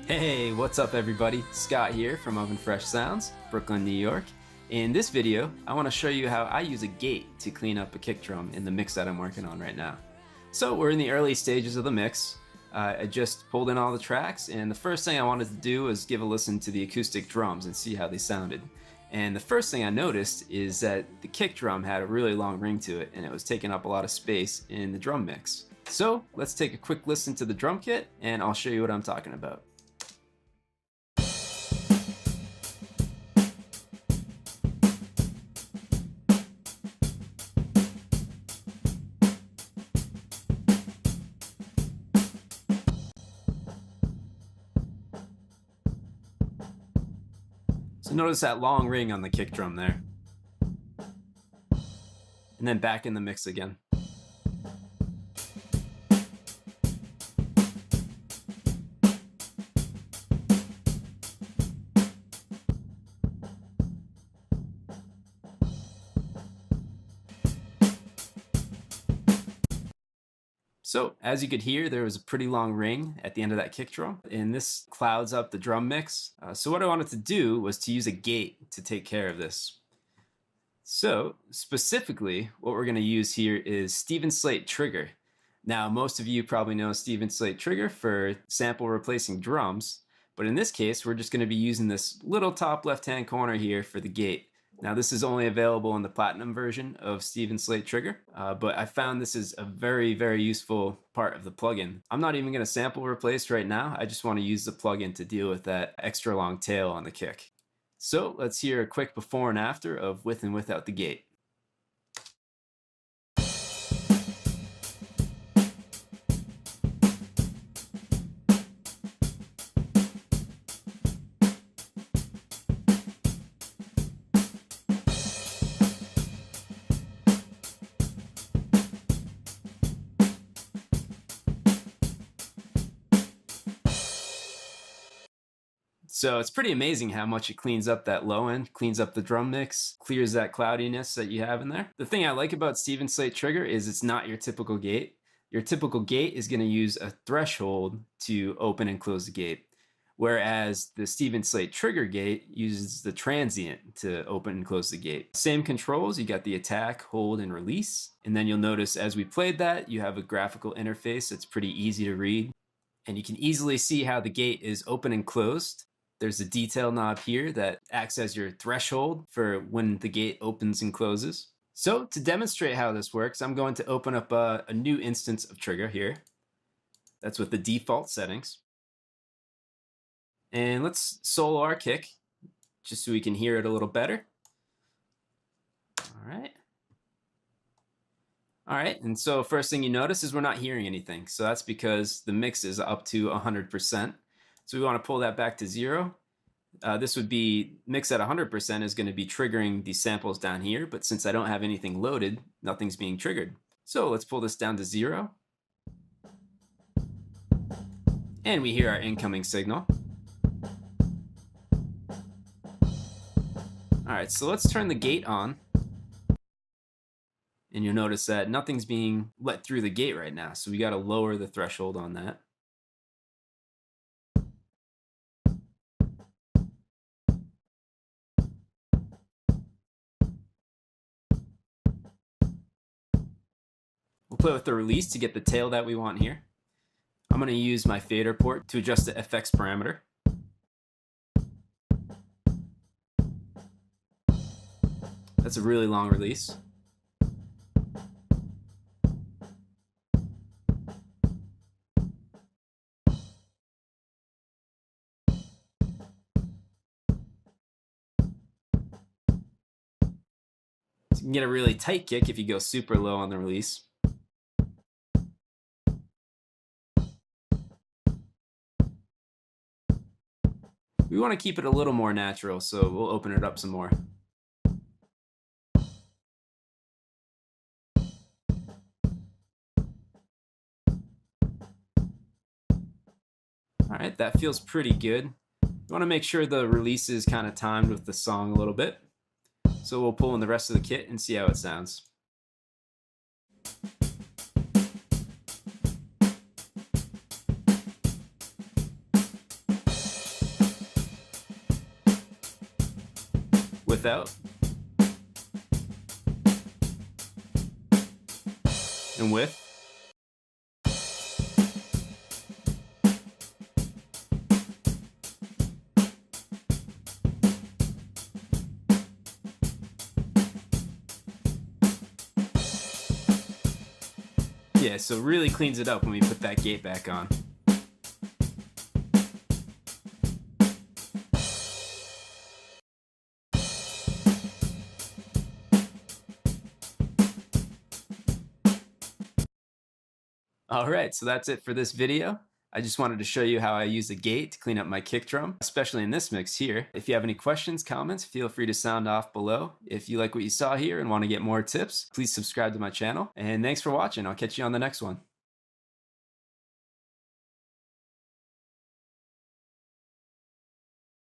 Hey, what's up everybody? Scott here from Oven Fresh Sounds, Brooklyn, New York. In this video, I want to show you how I use a gate to clean up a kick drum in the mix that I'm working on right now. So we're in the early stages of the mix. I just pulled in all the tracks, and the first thing I wanted to do was give a listen to the acoustic drums and see how they sounded. And the first thing I noticed is that the kick drum had a really long ring to it, and it was taking up a lot of space in the drum mix. So let's take a quick listen to the drum kit, and I'll show you what I'm talking about. So notice that long ring on the kick drum there. And then back in the mix again. So as you could hear, there was a pretty long ring at the end of that kick drum, and this clouds up the drum mix. So what I wanted to do was to use a gate to take care of this. So specifically, what we're going to use here is Steven Slate Trigger. Now, most of you probably know Steven Slate Trigger for sample replacing drums, but in this case, we're just going to be using this little top left-hand corner here for the gate. Now, this is only available in the Platinum version of Steven Slate Trigger, but I found this is a very, very useful part of the plugin. I'm not even going to sample replace right now. I just want to use the plugin to deal with that extra long tail on the kick. So let's hear a quick before and after of with and without the gate. So it's pretty amazing how much it cleans up that low end, cleans up the drum mix, clears that cloudiness that you have in there. The thing I like about Steven Slate Trigger is it's not your typical gate. Your typical gate is going to use a threshold to open and close the gate, whereas the Steven Slate Trigger gate uses the transient to open and close the gate. Same controls, you got the attack, hold, and release. And then you'll notice as we played that, you have a graphical interface that's pretty easy to read. And you can easily see how the gate is open and closed. There's a detail knob here that acts as your threshold for when the gate opens and closes. So to demonstrate how this works, I'm going to open up a new instance of Trigger here. That's with the default settings. And let's solo our kick, just so we can hear it a little better. All right, and so first thing you notice is we're not hearing anything. So that's because the mix is up to 100%. So we want to pull that back to 0. This would be mix at 100% is going to be triggering these samples down here, but since I don't have anything loaded, nothing's being triggered. So let's pull this down to 0. And we hear our incoming signal. All right, so let's turn the gate on. And you'll notice that nothing's being let through the gate right now. So we got to lower the threshold on that. We'll play with the release to get the tail that we want here. I'm going to use my Faderport to adjust the FX parameter. That's a really long release. So you can get a really tight kick if you go super low on the release. We want to keep it a little more natural, so we'll open it up some more. All right, that feels pretty good. You want to make sure the release is kind of timed with the song a little bit. So we'll pull in the rest of the kit and see how it sounds. without, and with. Yeah, so it really cleans it up when we put that gate back on. All right, so that's it for this video. I just wanted to show you how I use a gate to clean up my kick drum, especially in this mix here. If you have any questions, comments, feel free to sound off below. If you like what you saw here and want to get more tips, please subscribe to my channel. And thanks for watching. I'll catch you on the next one.